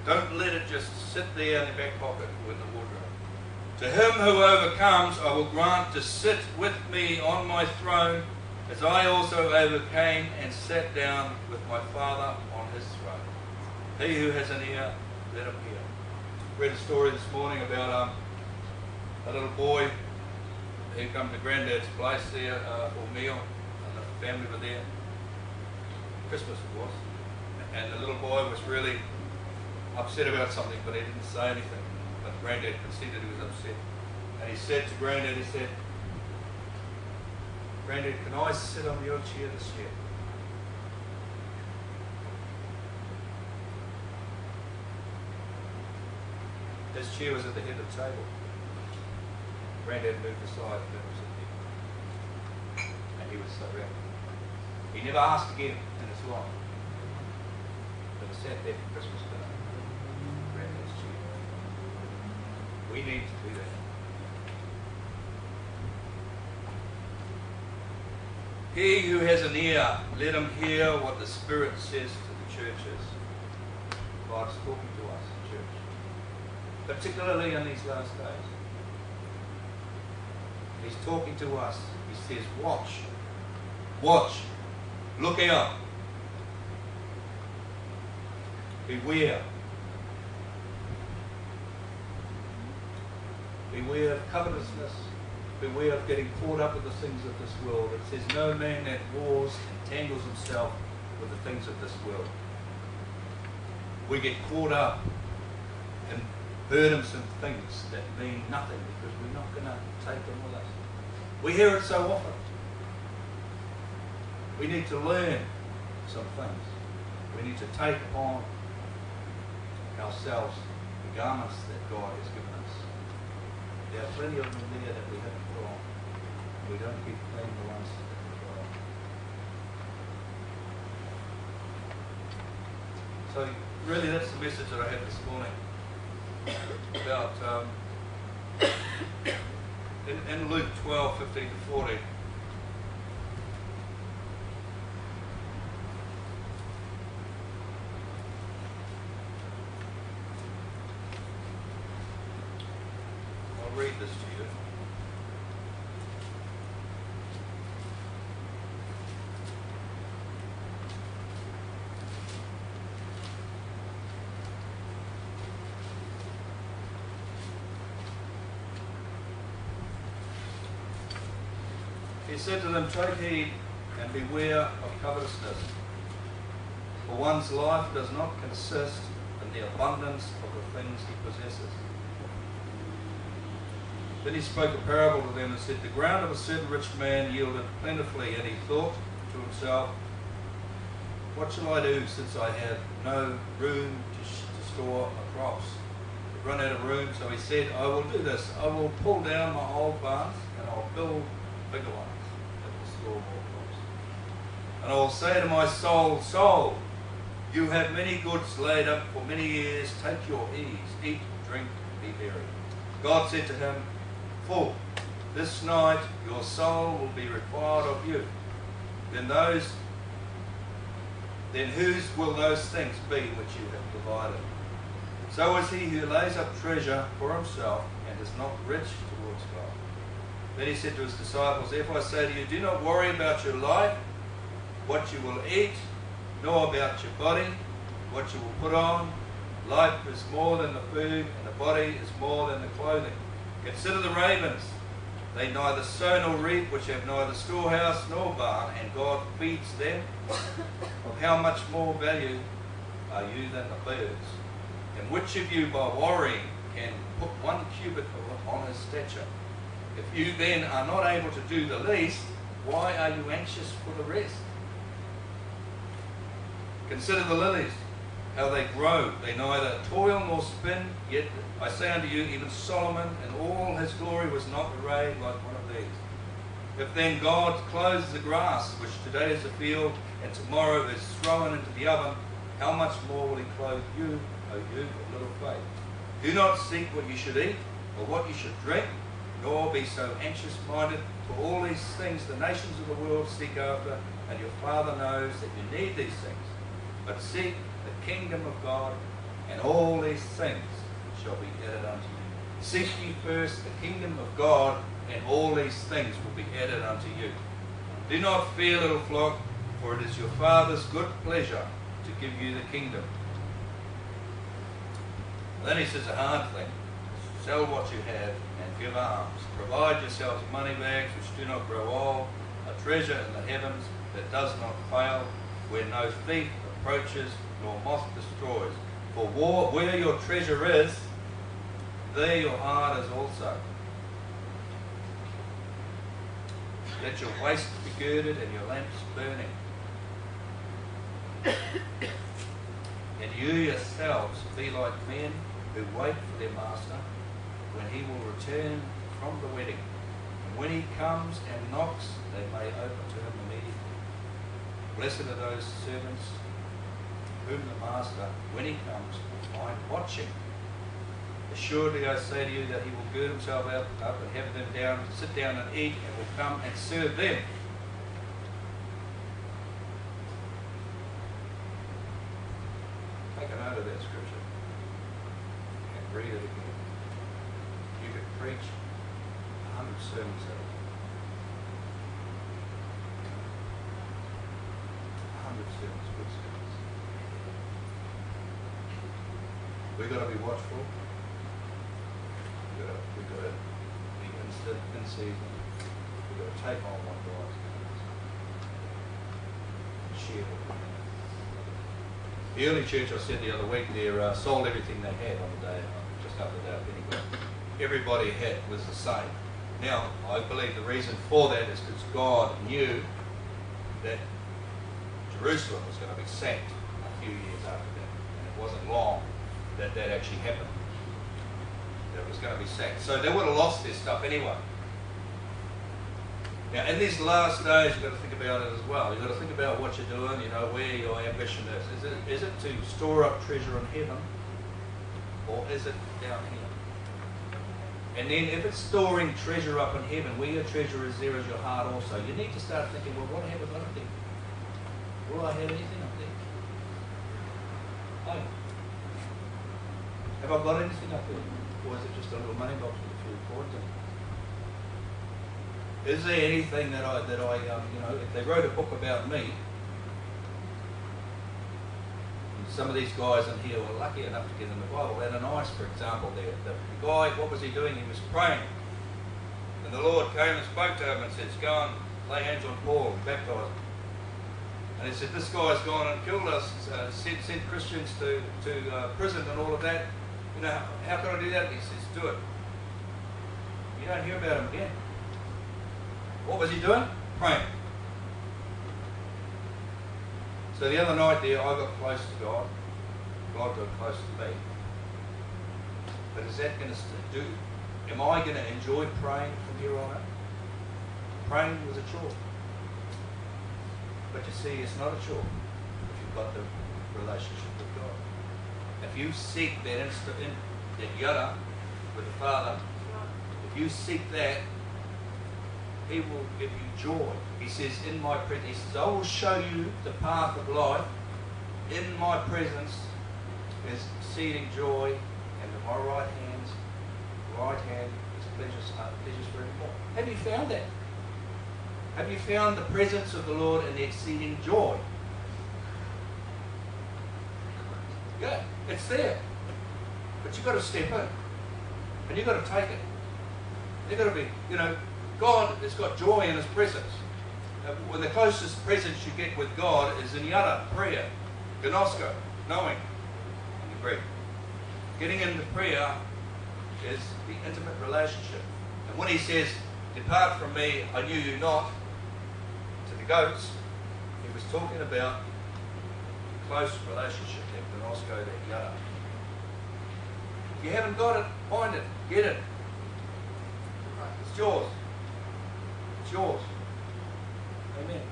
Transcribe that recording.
Don't let it just sit there in the back pocket or in the wardrobe. To him who overcomes, I will grant to sit with me on my throne, as I also overcame and sat down with my Father on his throne. He who has an ear, let him hear. I read a story this morning about a little boy who came to Granddad's place there for a meal, and the family were there. Christmas it was. And the little boy was really upset about something, but he didn't say anything. But Granddad could see that he was upset. And he said to Granddad, he said, Granddad, can I sit on your chair this year? His chair was at the head of the table. Granddad moved aside and that was it. And he was so real. He never asked again in his life. But he sat there for Christmas dinner. Granddad's chair. We need to do that. He who has an ear, let him hear what the Spirit says to the churches. God's talking to us, church. Particularly in these last days. He's talking to us. He says, watch. Watch. Look out. Beware. Beware of covetousness. Beware of getting caught up with the things of this world. It says, no man that wars entangles himself with the things of this world. We get caught up in burdensome things that mean nothing because we're not going to take them with us. We hear it so often. We need to learn some things. We need to take on ourselves the garments that God has given us. There are plenty of them there that we haven't put on. We don't keep clean the ones that we put on. So really that's the message that I had this morning about in Luke 12:15-40. I'll read this to you. He said to them, take heed and beware of covetousness, for one's life does not consist in the abundance of the things he possesses. Then he spoke a parable to them and said, the ground of a certain rich man yielded plentifully, and he thought to himself, what shall I do since I have no room to store my crops? I've run out of room, so he said, I will do this. I will pull down my old barns and I'll build bigger ones. And I will say to my soul, soul, you have many goods laid up for many years. Take your ease, eat, drink, be merry. God said to him, fool, this night your soul will be required of you. Then whose will those things be which you have provided? So is he who lays up treasure for himself and is not rich towards God. Then he said to his disciples, therefore I say to you, do not worry about your life, what you will eat, nor about your body, what you will put on. Life is more than the food, and the body is more than the clothing. Consider the ravens. They neither sow nor reap, which have neither storehouse nor barn, and God feeds them. Of how much more value are you than the birds? And which of you by worrying can put 1 cubit on his stature? If you then are not able to do the least, why are you anxious for the rest? Consider the lilies, how they grow. They neither toil nor spin, yet I say unto you, even Solomon in all his glory was not arrayed like one of these. If then God clothes the grass, which today is a field, and tomorrow is thrown into the oven, how much more will he clothe you, O you of little faith? Do not seek what you should eat, or what you should drink, nor be so anxious-minded, for all these things the nations of the world seek after, and your Father knows that you need these things. But seek the kingdom of God and all these things shall be added unto you. Seek ye first the kingdom of God, and all these things will be added unto you. Do not fear, little flock, for it is your Father's good pleasure to give you the kingdom. Then he says a hard thing. Sell what you have and give alms. Provide yourselves money bags which do not grow old, a treasure in the heavens that does not fail, where no thief approaches nor moth destroys. For where your treasure is, there your heart is also. Let your waist be girded and your lamps burning. And you yourselves be like men who wait for their master, when he will return from the wedding. And when he comes and knocks, they may open to him immediately. Blessed are those servants whom the master, when he comes, will find watching. Assuredly I say to you that he will gird himself up and have them down, sit down and eat, and will come and serve them. Take a note of that scripture and read it again. You could preach 100 sermons out of it. 100 sermons, good sermons. We've got to be watchful. We've got to be in season. We've got to take on what God's given us and share it. The early church, I said the other week, they sold everything they had on the day, just after the day of Pentecost. Everybody was the same. Now, I believe the reason for that is because God knew that Jerusalem was going to be sacked a few years after that. And it wasn't long that that actually happened. That it was going to be sacked. So they would have lost their stuff anyway. Now, in these last days, you've got to think about it as well. You've got to think about what you're doing, where your ambition is. Is it to store up treasure in heaven, or is it down here? And then if it's storing treasure up in heaven, where your treasure is, there is your heart also. You need to start thinking, well, what have I got up there? Will I have anything up there? Oh. Have I got anything up there? Or is it just a little money box with a few coins in it? Is there anything that I if they wrote a book about me, and some of these guys in here were lucky enough to get in the Bible. Ananias, for example, the guy, what was he doing? He was praying. And the Lord came and spoke to him and says, go and lay hands on Paul and baptize him. And he said, this guy's gone and killed us, sent Christians to prison and all of that. How can I do that? And he says, do it. You don't hear about him again. What was he doing? Praying. So the other night there, I got close to God. God got close to me. But is that going to do? Am I going to enjoy praying from here on out? Praying was a chore. But you see, it's not a chore if you've got the relationship with God. If you seek that that yada with the Father, if you seek that, He will give you joy. He says, in my presence, He says, I will show you the path of life. In my presence is exceeding joy, and in my right hand is pleasures forevermore. Have you found that? Have you found the presence of the Lord and the exceeding joy? Yeah, it's there. But you've got to step in. And you've got to take it. You've got to be, God has got joy in His presence. When the closest presence you get with God is in yada, prayer, gnosko, knowing in the Greek. Getting into prayer is the intimate relationship. And when He says, depart from me, I knew you not, to the goats, He was talking about close relationship, that gnosko, that yada. If you haven't got it, find it, get it. It's yours. It's yours. Amen.